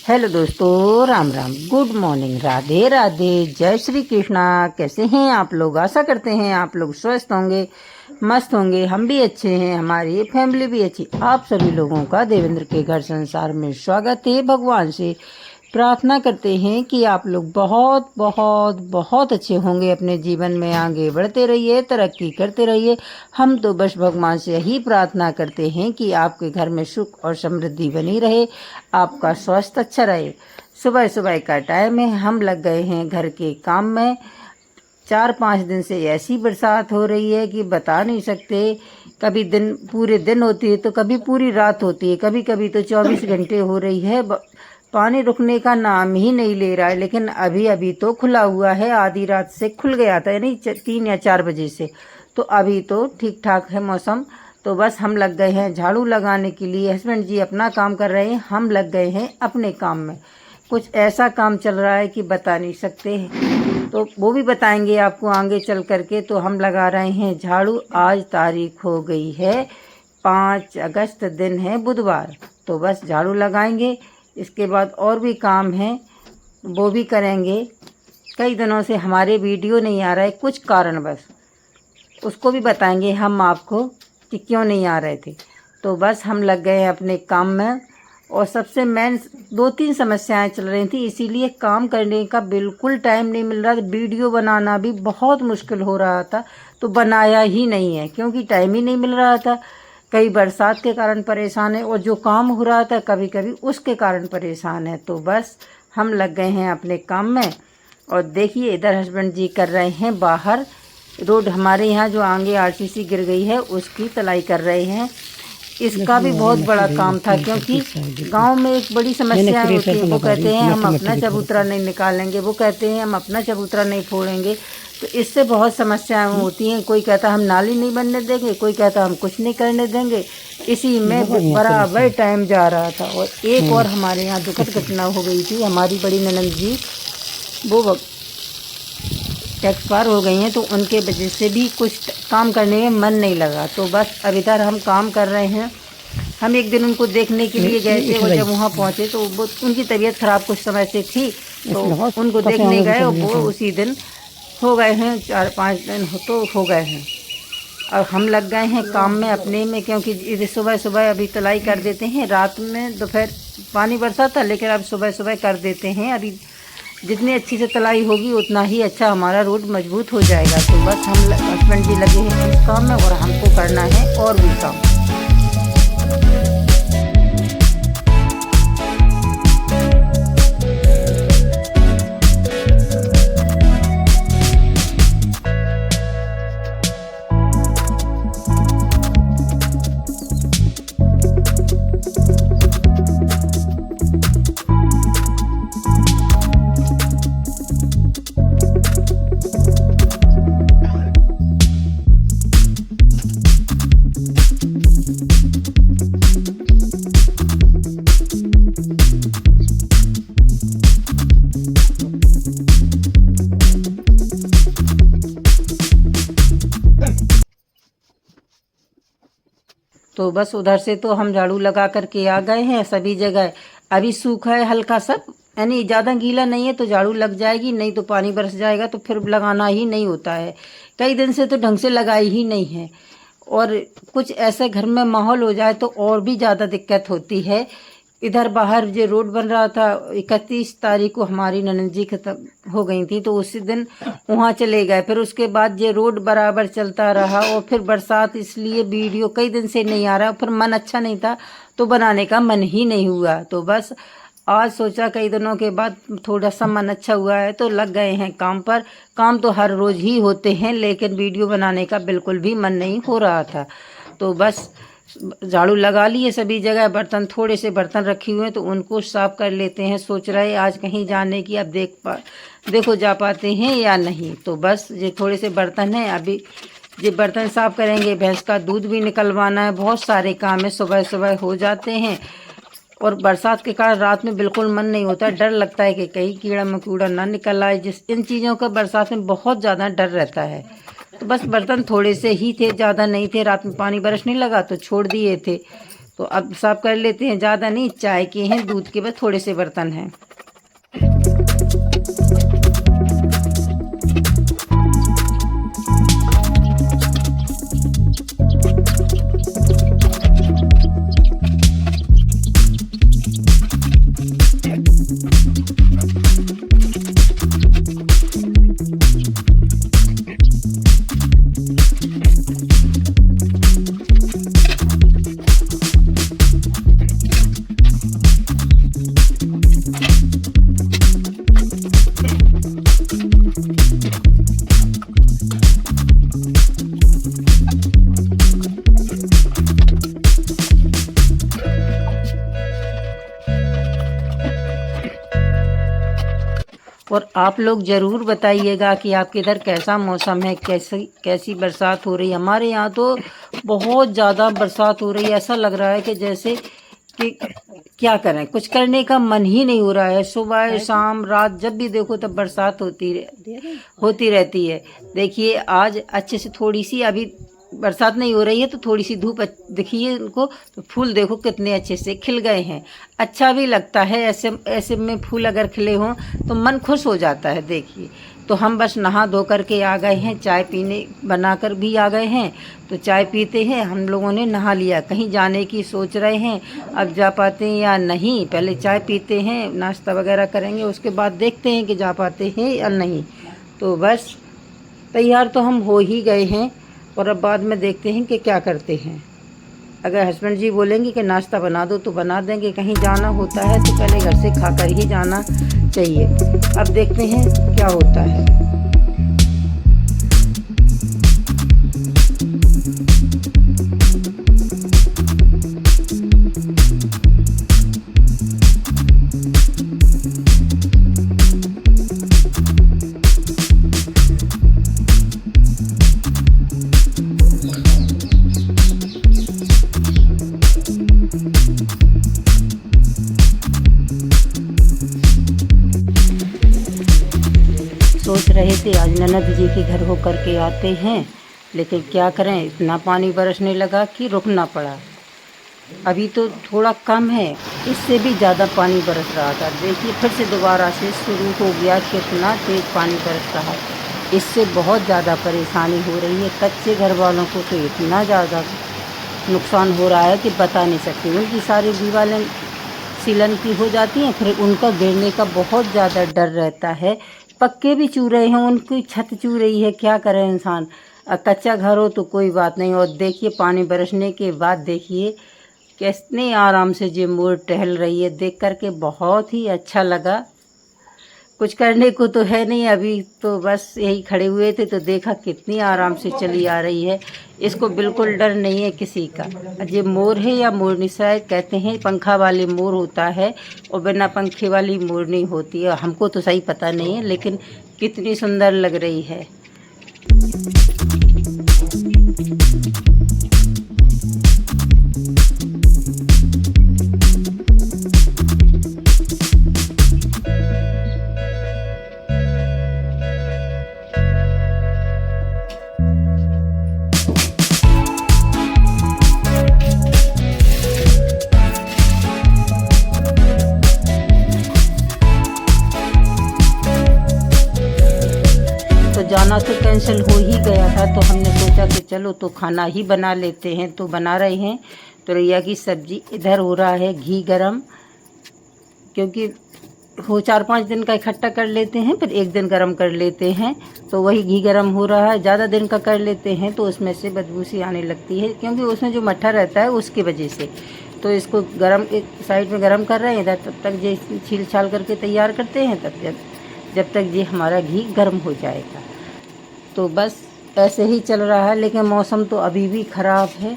Hello दोस्तों, Ram Ram, good morning, Radhe Radhe, जय श्री कृष्णा। कैसे हैं आप लोग? आशा करते हैं आप लोग स्वस्थ होंगे, मस्त होंगे। हम भी अच्छे हैं, हमारी फैमिली भी अच्छी। आप सभी लोगों का देवेंद्र के घर संसार में स्वागत है। भगवान से प्रार्थना करते हैं कि आप लोग बहुत बहुत बहुत अच्छे होंगे, अपने जीवन में आगे बढ़ते रहिए, तरक्की करते रहिए। हम तो बस भगवान से यही प्रार्थना करते हैं कि आपके घर में सुख और समृद्धि बनी रहे, आपका स्वास्थ्य अच्छा रहे। सुबह सुबह का टाइम है, हम लग गए हैं घर के काम में। 4-5 दिन से ऐसी बरसात हो रही है कि बता नहीं सकते। कभी दिन पूरे दिन होती है तो कभी पूरी रात होती है, कभी कभी तो 24 घंटे हो रही है। पानी रुकने का नाम ही नहीं ले रहा है। लेकिन अभी अभी तो खुला हुआ है, आधी रात से खुल गया था, यानी 3 या 4 बजे से। तो अभी तो ठीक ठाक है मौसम। तो बस हम लग गए हैं झाड़ू लगाने के लिए। हस्बैंड जी अपना काम कर रहे हैं, हम लग गए हैं अपने काम में। कुछ ऐसा काम चल रहा है कि बता नहीं सकते, तो वो भी बताएंगे आपको आगे चल करके। तो हम लगा रहे हैं झाड़ू। आज तारीख हो गई है 5 अगस्त, दिन है बुधवार। तो बस झाड़ू लगाएंगे, इसके बाद और भी काम है वो भी करेंगे। कई दिनों से हमारे वीडियो नहीं आ रहा है, कुछ कारणवश, उसको भी बताएंगे हम आपको कि क्यों नहीं आ रहे थे। तो बस हम लग गए हैं अपने काम में। और सबसे मेन 2-3 समस्याएं चल रही थी, इसीलिए काम करने का बिल्कुल टाइम नहीं मिल रहा था। वीडियो बनाना भी बहुत मुश्किल हो रहा था, तो बनाया ही नहीं है क्योंकि टाइम ही नहीं मिल रहा था। कई बरसात के कारण परेशान है, और जो काम हो रहा था कभी कभी उसके कारण परेशान है। तो बस हम लग गए हैं अपने काम में। और देखिए इधर हस्बैंड जी कर रहे हैं बाहर रोड, हमारे यहाँ जो आगे आरसीसी गिर गई है उसकी तलाई कर रहे हैं। इसका भी बहुत बड़ा काम था, क्योंकि गांव में एक बड़ी समस्या होती है। वो कहते हैं हम अपना चबूतरा नहीं निकालेंगे, वो कहते हैं हम अपना चबूतरा नहीं फोड़ेंगे। तो इससे बहुत समस्याएं होती हैं। कोई कहता हम नाली नहीं बनने देंगे, कोई कहता हम कुछ नहीं करने देंगे। इसी में बराबर टाइम जा रहा था। और एक और हमारे यहाँ दुखद घटना हो गई थी। हमारी बड़ी ननंद जी वो एक्सपायर हो गई हैं, तो उनके वजह से भी कुछ काम करने में मन नहीं लगा। तो बस अब इधर हम काम कर रहे हैं। हम एक दिन उनको देखने के लिए गए थे, और जब वहाँ पहुँचे तो वो उनकी तबीयत ख़राब कुछ समय से थी, तो उनको देखने गए। और वो उसी दिन हो गए हैं, 4-5 दिन तो हो गए हैं। और हम लग गए हैं काम में अपने में, क्योंकि इधर सुबह सुबह अभी तलाई कर देते हैं। रात में दोपहर पानी बरसा था, लेकिन अब सुबह सुबह कर देते हैं। अभी जितनी अच्छी से तलाई होगी उतना ही अच्छा हमारा रोड मजबूत हो जाएगा। तो बस हम हस्बैंड जी लगे हैं इस काम में, और हमको करना है और भी काम। तो बस उधर से तो हम झाड़ू लगा करके आ गए हैं सभी जगह। अभी सूखा है हल्का सा, यानी ज़्यादा गीला नहीं है, तो झाड़ू लग जाएगी। नहीं तो पानी बरस जाएगा तो फिर लगाना ही नहीं होता है। कई दिन से तो ढंग से लगाई ही नहीं है। और कुछ ऐसे घर में माहौल हो जाए तो और भी ज़्यादा दिक्कत होती है। इधर बाहर जो रोड बन रहा था, 31 तारीख को हमारी ननद जी खत्म हो गई थी, तो उसी दिन वहाँ चले गए। फिर उसके बाद ये रोड बराबर चलता रहा, और फिर बरसात, इसलिए वीडियो कई दिन से नहीं आ रहा। फिर मन अच्छा नहीं था, तो बनाने का मन ही नहीं हुआ। तो बस आज सोचा कई दिनों के बाद थोड़ा सा मन अच्छा हुआ है, तो लग गए हैं काम पर। काम तो हर रोज़ ही होते हैं, लेकिन वीडियो बनाने का बिल्कुल भी मन नहीं हो रहा था। तो बस झाड़ू लगा लिए सभी जगह। बर्तन, थोड़े से बर्तन रखे हुए हैं, तो उनको साफ कर लेते हैं। सोच रहे आज कहीं जाने की, अब देखो जा पाते हैं या नहीं। तो बस ये थोड़े से बर्तन हैं, अभी ये बर्तन साफ करेंगे। भैंस का दूध भी निकलवाना है, बहुत सारे काम है, सुबह सुबह हो जाते हैं। और बरसात के कारण रात में बिल्कुल मन नहीं होता, डर लगता है कि कहीं कीड़ा मकोड़ा ना निकल आए। इन चीज़ों का बरसात में बहुत ज़्यादा डर रहता है। तो बस बर्तन थोड़े से ही थे, ज़्यादा नहीं थे। रात में पानी बरसने लगा तो छोड़ दिए थे। तो अब साफ कर लेते हैं, ज़्यादा नहीं, चाय के हैं, दूध के बस थोड़े से बर्तन हैं। और आप लोग ज़रूर बताइएगा कि आपके इधर कैसा मौसम है, कैसी बरसात हो रही है। हमारे यहाँ तो बहुत ज़्यादा बरसात हो रही है, ऐसा लग रहा है कि जैसे कि क्या करें, कुछ करने का मन ही नहीं हो रहा है। सुबह शाम रात जब भी देखो तब बरसात होती रहती है। देखिए आज अच्छे से थोड़ी सी अभी बरसात नहीं हो रही है तो थोड़ी सी धूप दिखी है उनको, तो फूल देखो कितने अच्छे से खिल गए हैं। अच्छा भी लगता है, ऐसे में फूल अगर खिले हों तो मन खुश हो जाता है। देखिए तो हम बस नहा धो करके आ गए हैं, चाय पीने बनाकर भी आ गए हैं, तो चाय पीते हैं। हम लोगों ने नहा लिया, कहीं जाने की सोच रहे हैं, अब जा पाते हैं या नहीं। पहले चाय पीते हैं, नाश्ता वगैरह करेंगे, उसके बाद देखते हैं कि जा पाते हैं या नहीं। तो बस तैयार तो हम हो ही गए हैं और अब बाद में देखते हैं कि क्या करते हैं। अगर हस्बैंड जी बोलेंगे कि नाश्ता बना दो तो बना देंगे, कहीं जाना होता है तो पहले घर से खाकर ही जाना चाहिए। अब देखते हैं क्या होता है। सोच रहे थे आज ननद जी के घर हो करके आते हैं, लेकिन क्या करें, इतना पानी बरसने लगा कि रुकना पड़ा। अभी तो थोड़ा कम है, इससे भी ज़्यादा पानी बरस रहा था। देखिए फिर से दोबारा से शुरू हो गया, कितना तेज़ पानी बरस रहा है। इससे बहुत ज़्यादा परेशानी हो रही है। कच्चे घर वालों को तो इतना ज़्यादा नुकसान हो रहा है कि बता नहीं सकते। उनकी सारी दीवारें सीलन की हो जाती हैं, फिर उनका गिरने का बहुत ज़्यादा डर रहता है। पक्के भी चू रहे हैं, उनकी छत चू रही है, क्या करे इंसान। कच्चा घर हो तो कोई बात नहीं। और देखिए पानी बरसने के बाद देखिए कितने आराम से ये मोर टहल रही है, देख कर के बहुत ही अच्छा लगा। कुछ करने को तो है नहीं, अभी तो बस यही खड़े हुए थे तो देखा कितनी आराम से चली आ रही है। इसको बिल्कुल डर नहीं है किसी का। ये मोर है या मोरनी, शायद कहते हैं पंखा वाले मोर होता है और बिना पंखे वाली मोरनी होती है। हमको तो सही पता नहीं है, लेकिन कितनी सुंदर लग रही है। जाना तो कैंसिल हो ही गया था, तो हमने सोचा कि चलो तो खाना ही बना लेते हैं। तो बना रहे हैं तुरैया की सब्ज़ी। इधर हो रहा है घी गरम, क्योंकि वो 4-5 दिन का इकट्ठा कर लेते हैं, फिर एक दिन गरम कर लेते हैं। तो वही घी गरम हो रहा है। ज़्यादा दिन का कर लेते हैं तो उसमें से बदबू सी आने लगती है, क्योंकि उसमें जो मट्ठा रहता है उसकी वजह से। तो इसको गरम एक साइड में गरम कर रहे हैं, इधर तब तक ये छील छाल करके तैयार करते हैं, तब जब तक ये हमारा घी गर्म हो जाएगा। तो बस ऐसे ही चल रहा है। लेकिन मौसम तो अभी भी ख़राब है।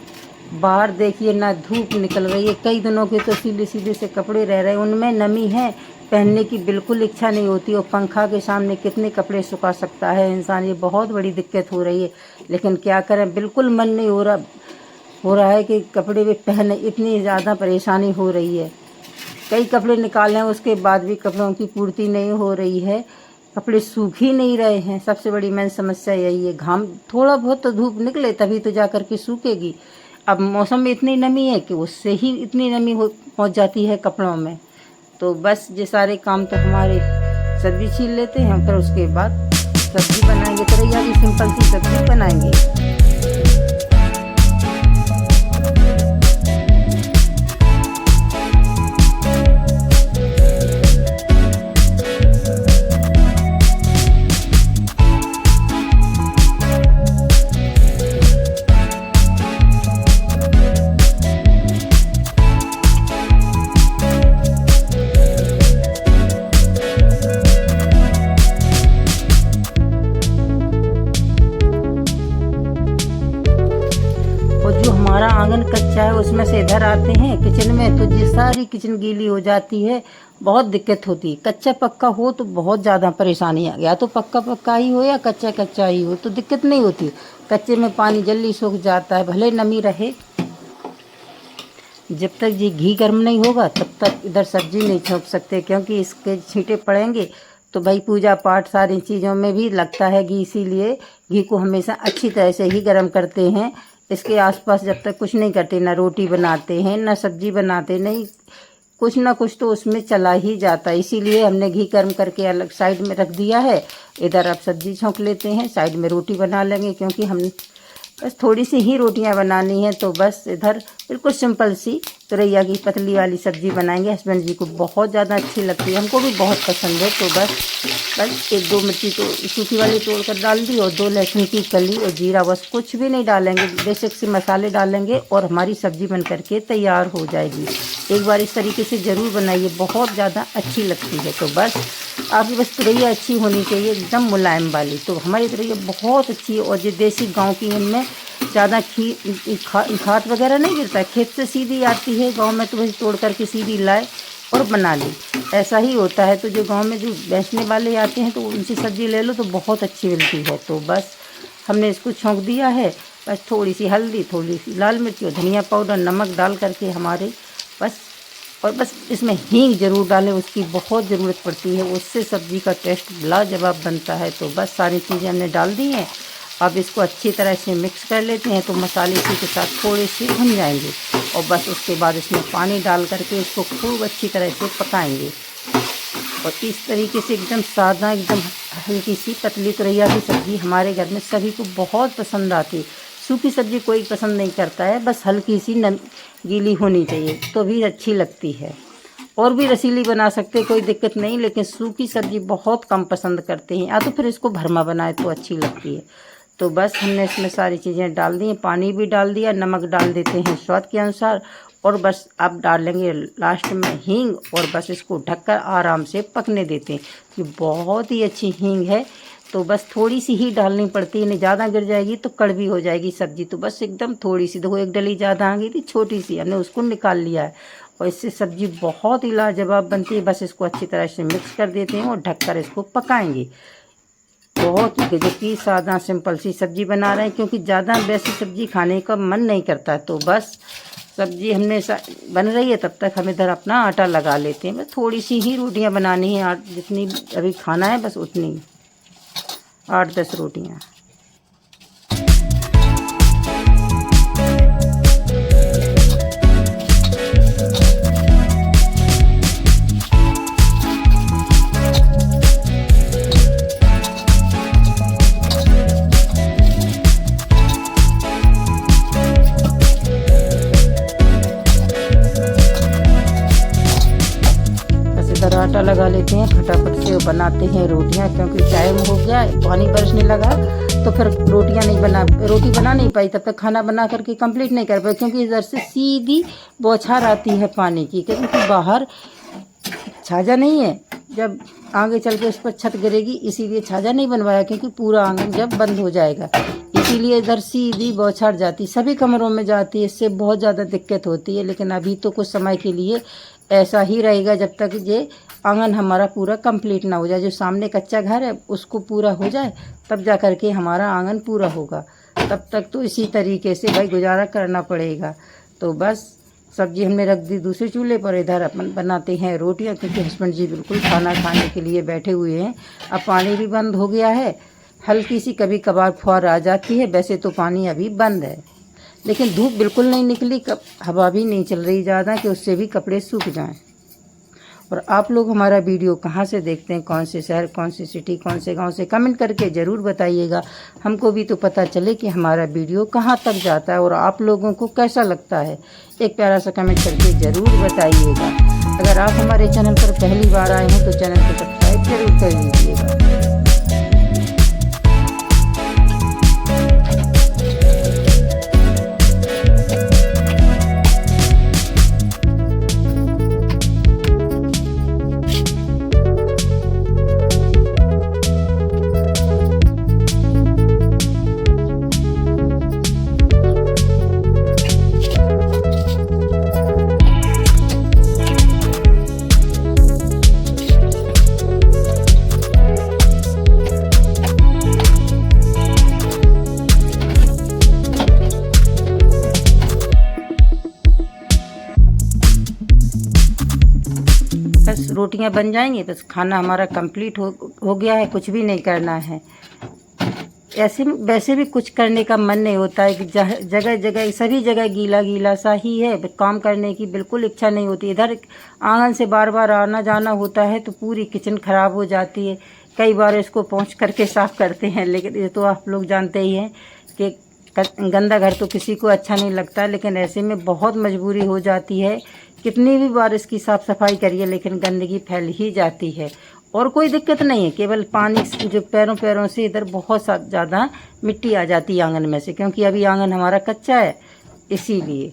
बाहर देखिए ना धूप निकल रही है, कई दिनों के तो सीधे सीधे से कपड़े रह रहे हैं, उनमें नमी है, पहनने की बिल्कुल इच्छा नहीं होती। और पंखा के सामने कितने कपड़े सुखा सकता है इंसान, ये बहुत बड़ी दिक्कत हो रही है। लेकिन क्या करें, बिल्कुल मन नहीं हो रहा है कि कपड़े भी पहने, इतनी ज़्यादा परेशानी हो रही है। कई कपड़े निकाले हैं, उसके बाद भी कपड़ों की पूर्ति नहीं हो रही है, कपड़े सूख ही नहीं रहे हैं। सबसे बड़ी मेन समस्या यही है। घाम थोड़ा बहुत तो धूप निकले तभी तो जा कर के सूखेगी। अब मौसम में इतनी नमी है कि उससे ही इतनी नमी हो पहुँच जाती है कपड़ों में। तो बस ये सारे काम तो हमारे सब्जी छील लेते हैं, फिर उसके बाद सब्जी बनाएंगे। तुरैया की सिंपल सी सब्जी बनाएंगे। जो हमारा आंगन कच्चा है उसमें से इधर आते हैं किचन में, तो ये सारी किचन गीली हो जाती है, बहुत दिक्कत होती है। कच्चा पक्का हो तो बहुत ज़्यादा परेशानी आ गया, तो पक्का पक्का ही हो या कच्चा कच्चा ही हो तो दिक्कत नहीं होती। कच्चे में पानी जल्दी सूख जाता है, भले नमी रहे। जब तक ये घी गर्म नहीं होगा तब तक इधर सब्जी नहीं छोंक सकते, क्योंकि इसके छींटे पड़ेंगे तो भाई पूजा पाठ सारी चीज़ों में भी लगता है घी। इसीलिए घी को हमेशा अच्छी तरह से ही गर्म करते हैं। इसके आसपास जब तक कुछ नहीं करते, ना रोटी बनाते हैं ना सब्जी बनाते, नहीं कुछ ना कुछ तो उसमें चला ही जाता है। इसीलिए हमने घी गर्म करके अलग साइड में रख दिया है। इधर अब सब्जी छोंक लेते हैं, साइड में रोटी बना लेंगे, क्योंकि हम बस थोड़ी सी ही रोटियां बनानी है। तो बस इधर बिल्कुल सिंपल सी तुरैया की पतली वाली सब्ज़ी बनाएंगे। हस्बैंड जी को बहुत ज़्यादा अच्छी लगती है, हमको भी बहुत पसंद है। तो बस एक दो मिर्ची तो सूखी वाली तोड़ कर डाल दी और 2 लहसुन की कली और जीरा, बस कुछ भी नहीं डालेंगे, बेसिक से मसाले डालेंगे और हमारी सब्ज़ी बन करके तैयार हो जाएगी। एक बार इस तरीके से ज़रूर बनाइए, बहुत ज़्यादा अच्छी लगती है। तो बस आपकी बस तुरैया अच्छी होनी चाहिए, एकदम मुलायम वाली। तो हमारी तुरैया बहुत अच्छी है, और ये देसी गाँव की, इनमें ज़्यादा खाद वगैरह नहीं गिरता है, खेत से सीधी आती है। गांव में तो वही तोड़ करके सीधी लाए और बना ली, ऐसा ही होता है। तो जो गांव में जो बेचने वाले आते हैं तो उनसे सब्ज़ी ले लो तो बहुत अच्छी मिलती है। तो बस हमने इसको छौंक दिया है, बस थोड़ी सी हल्दी, थोड़ी सी लाल मिर्ची और धनिया पाउडर, नमक डाल करके हमारे बस इसमें हींग ज़रूर डालें, उसकी बहुत ज़रूरत पड़ती है, उससे सब्ज़ी का टेस्ट लाजवाब बनता है। तो बस सारी चीज़ें हमने डाल दी हैं। अब इसको अच्छी तरह से मिक्स कर लेते हैं, तो मसाले इसी के साथ थोड़े से भुन जाएंगे, और बस उसके बाद इसमें पानी डाल करके इसको खूब अच्छी तरह से पकाएंगे। और इस तरीके से एकदम सादा, एकदम हल्की सी पतली तुरैया की सब्ज़ी हमारे घर में सभी को बहुत पसंद आती है। सूखी सब्ज़ी कोई पसंद नहीं करता है, बस हल्की सी गीली होनी चाहिए तो भी अच्छी लगती है। और भी रसीली बना सकते, कोई दिक्कत नहीं, लेकिन सूखी सब्ज़ी बहुत कम पसंद करते हैं, या तो फिर इसको भरमा बनाए तो अच्छी लगती है। तो बस हमने इसमें सारी चीज़ें डाल दी, पानी भी डाल दिया, नमक डाल देते हैं स्वाद के अनुसार, और बस अब डालेंगे लास्ट में हींग, और बस इसको ढककर आराम से पकने देते हैं। ये बहुत ही अच्छी हींग है, तो बस थोड़ी सी ही डालनी पड़ती है, नहीं ज़्यादा गिर जाएगी तो कड़वी हो जाएगी सब्ज़ी। तो बस एकदम थोड़ी सी, देखो 1 डली ज़्यादा आ गई थी, छोटी सी, हमने उसको निकाल लिया है, और इससे सब्ज़ी बहुत ही लाजवाब बनती है। बस इसको अच्छी तरह से मिक्स कर देते हैं और ढककर इसको पकाएंगे। बहुत ही गजब की सादा सिंपल सी सब्ज़ी बना रहे हैं, क्योंकि ज़्यादा वैसी सब्ज़ी खाने का मन नहीं करता। तो बस सब्ज़ी हमने बन रही है, तब तक हम इधर अपना आटा लगा लेते हैं। बस थोड़ी सी ही रोटियां बनानी है, जितनी अभी खाना है बस उतनी, 8-10 रोटियां। आटा लगा लेते हैं, फटाफट से बनाते हैं रोटियां, क्योंकि टाइम हो गया, पानी बरसने लगा, तो फिर रोटी बना नहीं पाई, तब तक खाना बना करके कंप्लीट नहीं कर पाई, क्योंकि इधर से सीधी बौछार आती है पानी की, क्योंकि बाहर छाजा नहीं है, जब आगे चल के उस पर छत गिरेगी, इसीलिए छाजा नहीं बनवाया, क्योंकि पूरा आंगन जब बंद हो जाएगा, इसीलिए इधर सीधी बौछार जाती, सभी कमरों में जाती है, इससे बहुत ज़्यादा दिक्कत होती है। लेकिन अभी तो कुछ समय के लिए ऐसा ही रहेगा, जब तक ये आंगन हमारा पूरा कंप्लीट ना हो जाए, जो सामने कच्चा घर है उसको पूरा हो जाए, तब जा कर के हमारा आंगन पूरा होगा। तब तक तो इसी तरीके से भाई गुजारा करना पड़ेगा। तो बस सब्जी हमने रख दी दूसरे चूल्हे पर, इधर अपन बनाते हैं रोटियां, क्योंकि हस्बैंड जी बिल्कुल खाना खाने के लिए बैठे हुए हैं। अब पानी भी बंद हो गया है, हल्की सी कभी कभार फुहार आ जाती है, वैसे तो पानी अभी बंद है, लेकिन धूप बिल्कुल नहीं निकली, हवा भी नहीं चल रही ज़्यादा कि उससे भी कपड़े सूख जाएं। और आप लोग हमारा वीडियो कहाँ से देखते हैं, कौन से शहर, कौन सी सिटी, कौन से गांव से, कमेंट करके ज़रूर बताइएगा। हमको भी तो पता चले कि हमारा वीडियो कहाँ तक जाता है और आप लोगों को कैसा लगता है। एक प्यारा सा कमेंट करके ज़रूर बताइएगा। अगर आप हमारे चैनल पर पहली बार आए हैं तो चैनल को सब्सक्राइब जरूर कर लीजिएगा। बस रोटियां बन जाएंगी, बस खाना हमारा कंप्लीट हो गया है। कुछ भी नहीं करना है। ऐसे वैसे भी कुछ करने का मन नहीं होता है कि जगह जगह सभी जगह गीला गीला सा ही है। काम करने की बिल्कुल इच्छा नहीं होती। इधर आंगन से बार बार आना जाना होता है तो पूरी किचन ख़राब हो जाती है। कई बार इसको पोंछ करके साफ़ करते हैं, लेकिन ये तो आप लोग जानते ही हैं कि गंदा घर तो किसी को अच्छा नहीं लगता। लेकिन ऐसे में बहुत मजबूरी हो जाती है। कितनी भी बार इसकी साफ़ सफाई करिए लेकिन गंदगी फैल ही जाती है। और कोई दिक्कत नहीं है, केवल पानी जो पैरों से इधर बहुत ज़्यादा मिट्टी आ जाती है आंगन में से, क्योंकि अभी आंगन हमारा कच्चा है इसीलिए।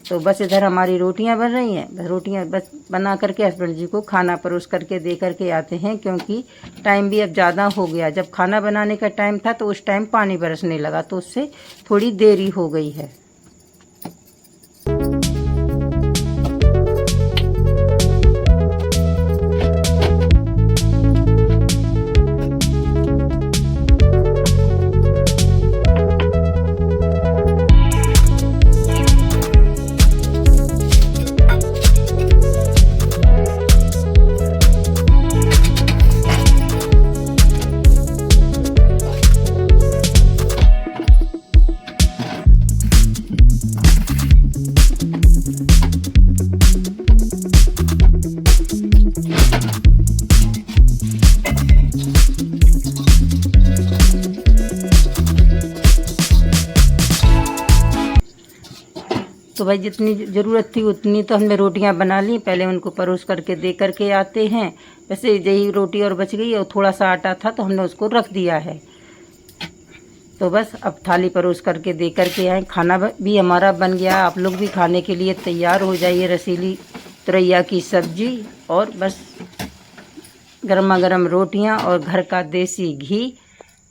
तो बस इधर हमारी रोटियां बन रही हैं। बस रोटियां बस बना करके हस्बैंड जी को खाना परोस करके दे करके आते हैं, क्योंकि टाइम भी अब ज़्यादा हो गया। जब खाना बनाने का टाइम था तो उस टाइम पानी बरसने लगा, तो उससे थोड़ी देरी हो गई है। तो भाई जितनी ज़रूरत थी उतनी तो हमने रोटियां बना ली। पहले उनको परोस करके दे करके आते हैं। वैसे यही रोटी और बच गई और थोड़ा सा आटा था तो हमने उसको रख दिया है। तो बस अब थाली परोस करके दे करके आए। खाना भी हमारा बन गया। आप लोग भी खाने के लिए तैयार हो जाइए। रसीली तुरैया की सब्जी और बस गर्मा गर्म रोटियाँ और घर का देसी घी।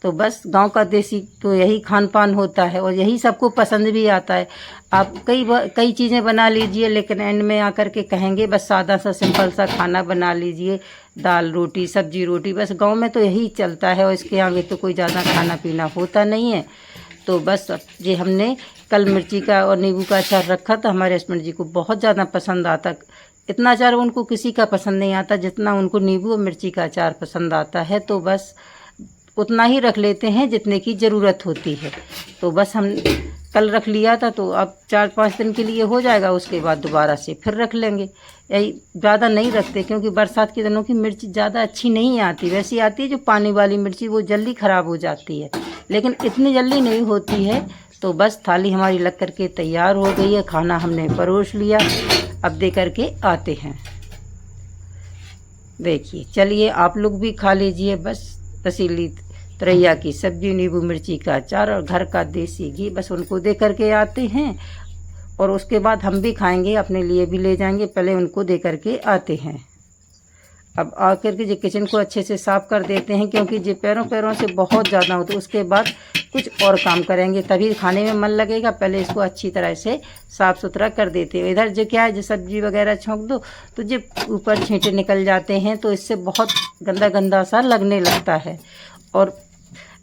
तो बस गांव का देसी तो यही खान पान होता है और यही सबको पसंद भी आता है। आप कई चीज़ें बना लीजिए लेकिन एंड में आकर के कहेंगे बस सादा सा सिंपल सा खाना बना लीजिए, दाल रोटी सब्जी रोटी। बस गांव में तो यही चलता है और इसके आगे तो कोई ज़्यादा खाना पीना होता नहीं है। तो बस ये हमने कल मिर्ची का और नींबू का अचार रखा था। हमारे हस्बैंड जी को बहुत ज़्यादा पसंद आता। इतना अचार उनको किसी का पसंद नहीं आता जितना उनको नींबू और मिर्ची का अचार पसंद आता है। तो बस उतना ही रख लेते हैं जितने की ज़रूरत होती है। तो बस हम कल रख लिया था तो अब 4-5 दिन के लिए हो जाएगा। उसके बाद दोबारा से फिर रख लेंगे। यही ज़्यादा नहीं रखते क्योंकि बरसात के दिनों की मिर्ची ज़्यादा अच्छी नहीं आती। वैसी आती है जो पानी वाली मिर्ची, वो जल्दी ख़राब हो जाती है लेकिन इतनी जल्दी नहीं होती है। तो बस थाली हमारी लग करके तैयार हो गई है। खाना हमने परोस लिया, अब दे करके आते हैं। देखिए चलिए आप लोग भी खा लीजिए। बस रसीली तुरैया की सब्जी, नींबू मिर्ची का अचार और घर का देसी घी, बस उनको दे करके आते हैं और उसके बाद हम भी खाएंगे, अपने लिए भी ले जाएंगे। पहले उनको दे करके आते हैं। अब आकर के जो किचन को अच्छे से साफ़ कर देते हैं क्योंकि जो पैरों से बहुत ज़्यादा होता है। उसके बाद कुछ और काम करेंगे तभी खाने में मन लगेगा। पहले इसको अच्छी तरह से साफ़ सुथरा कर देते हैं। इधर जो क्या है, जो सब्जी वगैरह छोंक दो तो जो ऊपर छींटे निकल जाते हैं तो इससे बहुत गंदा गंदा सा लगने लगता है। और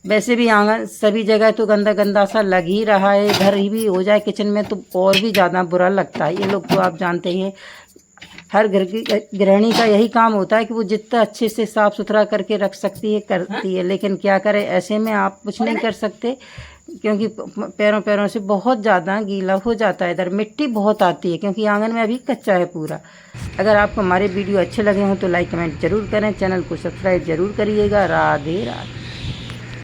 वैसे भी आंगन सभी जगह तो गंदा गंदा सा लग ही रहा है। इधर ही भी हो जाए किचन में तो और भी ज़्यादा बुरा लगता है। ये लोग तो आप जानते हैं, हर घर की गृहिणी का यही काम होता है कि वो जितना अच्छे से साफ़ सुथरा करके रख सकती है करती है। लेकिन क्या करें, ऐसे में आप कुछ नहीं कर सकते। क्योंकि पैरों पैरों से बहुत ज़्यादा गीला हो जाता है। इधर मिट्टी बहुत आती है क्योंकि आंगन में अभी कच्चा है पूरा। अगर आपको हमारे वीडियो अच्छे लगे हों तो लाइक कमेंट ज़रूर करें, चैनल को सब्सक्राइब ज़रूर करिएगा। राधे राधे।